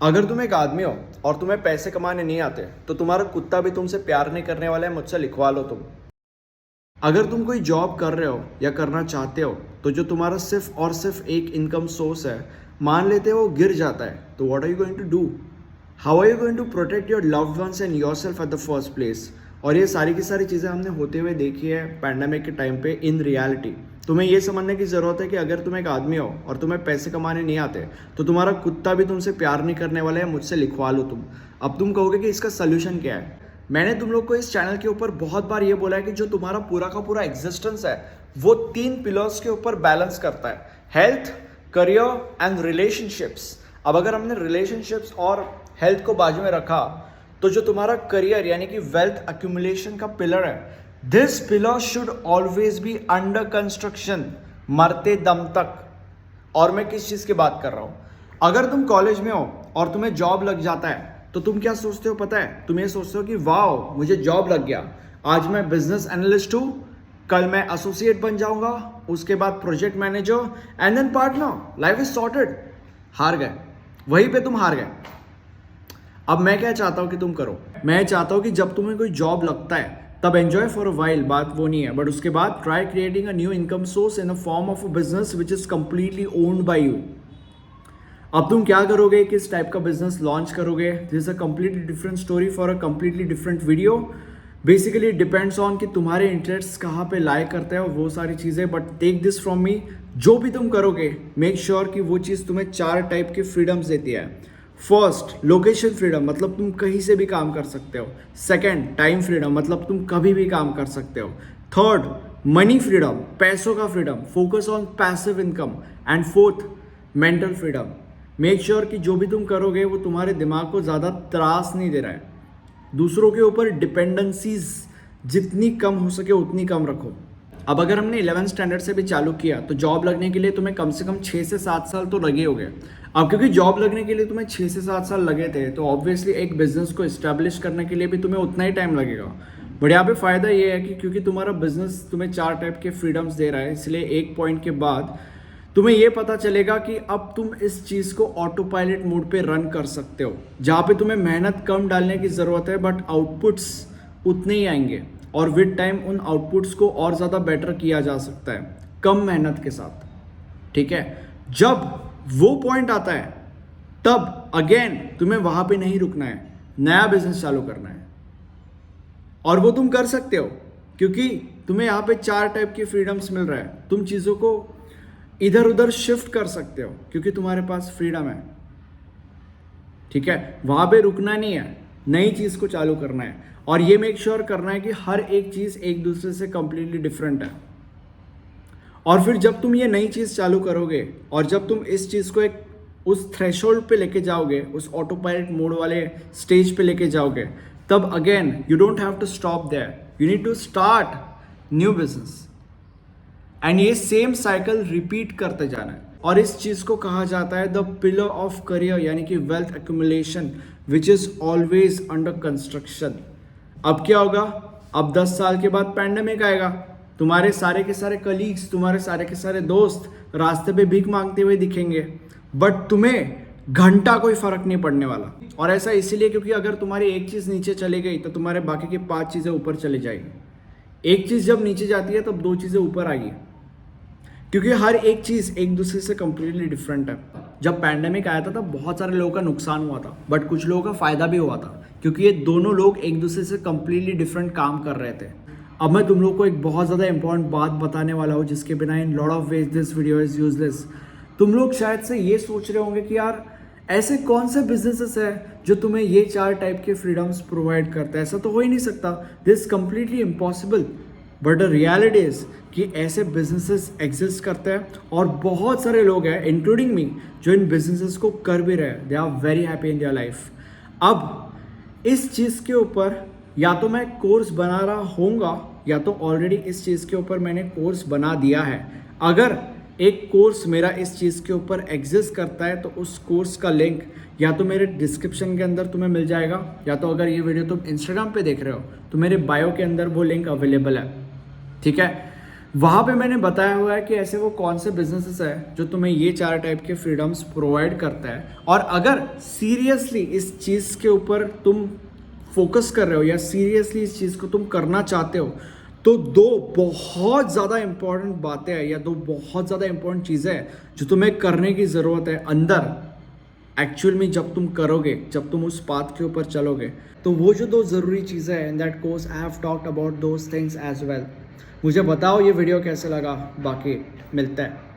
अगर तुम एक आदमी हो और तुम्हें पैसे कमाने नहीं आते तो तुम्हारा कुत्ता भी तुमसे प्यार नहीं करने वाला है, मुझसे लिखवा लो तुम। अगर तुम कोई जॉब कर रहे हो या करना चाहते हो तो जो तुम्हारा सिर्फ और सिर्फ एक इनकम सोर्स है, मान लेते हो वो गिर जाता है, तो what are you going to do? How are you going to protect your loved ones and yourself at the first place? और ये सारी की सारी चीज़ें हमने होते हुए देखी है पैंडेमिक के टाइम पे इन रियलिटी। तुम्हें ये समझने की ज़रूरत है कि अगर तुम एक आदमी हो और तुम्हें पैसे कमाने नहीं आते तो तुम्हारा कुत्ता भी तुमसे प्यार नहीं करने वाला है, मुझसे लिखवा लो तुम। अब तुम कहोगे कि इसका सोल्यूशन क्या है? मैंने तुम लोग को इस चैनल के ऊपर बहुत बार ये बोला है कि जो तुम्हारा पूरा का पूरा एग्जिस्टेंस है वो 3 पिलर्स के ऊपर बैलेंस करता है: हेल्थ, करियर एंड रिलेशनशिप्स। अब अगर हमने रिलेशनशिप्स और हेल्थ को बाजू में रखा तो जो तुम्हारा करियर यानी कि वेल्थ अक्यूमुलेशन का पिलर है, this pillar should always be under construction मरते दम तक। और मैं किस चीज़ की बात कर रहा हूँ? अगर तुम कॉलेज में हो और तुम्हें जॉब लग जाता है तो तुम क्या सोचते हो पता है? तुम ये सोचते हो कि वाह मुझे जॉब लग गया, आज मैं बिजनेस एनालिस्ट हूँ, कल मैं एसोसिएट बन जाऊंगा, उसके बाद project manager and then partner, life is sorted. हार गए, वहीं पे तुम हार गए। अब मैं क्या चाहता हूँ कि तुम करो? मैं चाहता हूँ कि जब तुम्हें कोई जॉब लगता है तब एंजॉय फॉर अ वाइल, बात वो नहीं है, बट उसके बाद try creating a new income source in a form of a business which is completely owned by you. अब तुम क्या करोगे, किस टाइप का बिजनेस लॉन्च करोगे, this is a completely different story for a completely different video. Basically depends on कि तुम्हारे interest कहाँ पे लाइक करते हैं और वो सारी चीज़ें। But take this from me, जो भी तुम करोगे मेक श्योर कि वो चीज़ तुम्हें 4 टाइप के फ्रीडम्स देती है। फर्स्ट, लोकेशन फ्रीडम, मतलब तुम कहीं से भी काम कर सकते हो। सेकंड, टाइम फ्रीडम, मतलब तुम कभी भी काम कर सकते हो। थर्ड, मनी फ्रीडम, पैसों का freedom, focus on passive income. And fourth, mental freedom, make sure कि जो भी तुम करोगे वो तुम्हारे दिमाग को ज़्यादा त्रास नहीं दे रहा है। दूसरों के ऊपर डिपेंडेंसीज जितनी कम हो सके उतनी कम रखो। अब अगर हमने 11th स्टैंडर्ड से भी चालू किया तो जॉब लगने के लिए तुम्हें कम से कम 6 से 7 साल तो लगे होंगे। अब क्योंकि जॉब लगने के लिए तुम्हें 6 से 7 साल लगे थे तो ऑब्वियसली एक बिजनेस को इस्टेब्लिश करने के लिए भी तुम्हें उतना ही टाइम लगेगा। बट यहाँ पे फ़ायदा ये है कि क्योंकि तुम्हारा बिजनेस तुम्हें 4 टाइप के फ्रीडम्स दे रहा है, इसलिए एक पॉइंट के बाद तुम्हें ये पता चलेगा कि अब तुम इस चीज़ को ऑटो पायलट मोड पे रन कर सकते हो, जहाँ पे तुम्हें मेहनत कम डालने की ज़रूरत है बट आउटपुट्स उतने ही आएंगे। और विद टाइम उन आउटपुट्स को और ज़्यादा बेटर किया जा सकता है कम मेहनत के साथ। ठीक है, जब वो पॉइंट आता है तब अगेन तुम्हें वहाँ पे नहीं रुकना है, नया बिजनेस चालू करना है। और वो तुम कर सकते हो क्योंकि तुम्हें यहाँ पे 4 टाइप के फ्रीडम्स मिल रहा है। तुम चीज़ों को इधर उधर शिफ्ट कर सकते हो क्योंकि तुम्हारे पास फ्रीडम है। ठीक है, वहां पे रुकना नहीं है, नई चीज को चालू करना है। और ये मेक श्योर करना है कि हर एक चीज एक दूसरे से कंप्लीटली डिफरेंट है। और फिर जब तुम ये नई चीज चालू करोगे और जब तुम इस चीज को एक उस थ्रेशोल्ड पे लेके जाओगे, उस ऑटो पायलट मोड वाले स्टेज पे लेके जाओगे, तब again you don't have to stop there, you need to start new business. And ये सेम साइकिल रिपीट करते जाना है। और इस चीज़ को कहा जाता है द पिलर ऑफ करियर यानी कि wealth accumulation which is always under construction. अब क्या होगा? अब 10 साल के बाद पैंडेमिक आएगा, तुम्हारे सारे के सारे कलीग्स, तुम्हारे सारे के सारे दोस्त रास्ते पे भीख मांगते हुए दिखेंगे, बट तुम्हें घंटा कोई फर्क नहीं पड़ने वाला। और ऐसा इसीलिए क्योंकि अगर तुम्हारी एक चीज़ नीचे चली गई तो तुम्हारे बाकी की 5 चीज़ें ऊपर चली जाएगी। एक चीज़ जब नीचे जाती है तब 2 चीज़ें ऊपर आएगी, क्योंकि हर एक चीज़ एक दूसरे से कंप्लीटली डिफरेंट है। जब पैंडेमिक आया था तब बहुत सारे लोगों का नुकसान हुआ था, बट कुछ लोगों का फ़ायदा भी हुआ था क्योंकि ये दोनों लोग एक दूसरे से कंप्लीटली डिफरेंट काम कर रहे थे। अब मैं तुम लोग को एक बहुत ज़्यादा इंपॉर्टेंट बात बताने वाला हूँ जिसके बिना in lot of ways this video is useless. तुम लोग शायद से ये सोच रहे होंगे कि यार ऐसे कौन से बिजनेसेस है जो तुम्हें ये 4 टाइप के फ्रीडम्स प्रोवाइड करते हैं? ऐसा तो हो ही नहीं सकता, this completely impossible. But the reality is कि ऐसे बिजनेसेस एग्जिस्ट करते हैं और बहुत सारे लोग हैं इंक्लूडिंग मी जो इन बिजनेसेस को कर भी रहे हैं। They are very happy in their life. अब इस चीज़ के ऊपर या तो मैं कोर्स बना रहा होऊंगा या तो ऑलरेडी इस चीज़ के ऊपर मैंने कोर्स बना दिया है। अगर एक कोर्स मेरा इस चीज़ के ऊपर एग्जिस्ट करता है तो उस कोर्स का लिंक या तो मेरे डिस्क्रिप्शन के अंदर तुम्हें मिल जाएगा, या तो अगर ये वीडियो तुम इंस्टाग्राम पे देख रहे हो तो मेरे बायो के अंदर वो लिंक अवेलेबल है। ठीक है, वहाँ पे मैंने बताया हुआ है कि ऐसे वो कौन से बिजनेसेस है जो तुम्हें ये 4 टाइप के फ्रीडम्स प्रोवाइड करता है। और अगर सीरियसली इस चीज़ के ऊपर तुम फोकस कर रहे हो या सीरियसली इस चीज़ को तुम करना चाहते हो, तो 2 बहुत ज़्यादा इंपॉर्टेंट बातें हैं या 2 बहुत ज़्यादा इंपॉर्टेंट चीज़ें हैं जो तुम्हें करने की ज़रूरत है अंदर। एक्चुअल में जब तुम करोगे, जब तुम उस पाथ के ऊपर चलोगे, तो वो जो 2 ज़रूरी चीज़ें हैं, in that course I have talked about those things as well. मुझे बताओ ये वीडियो कैसे लगा, बाकी मिलता है।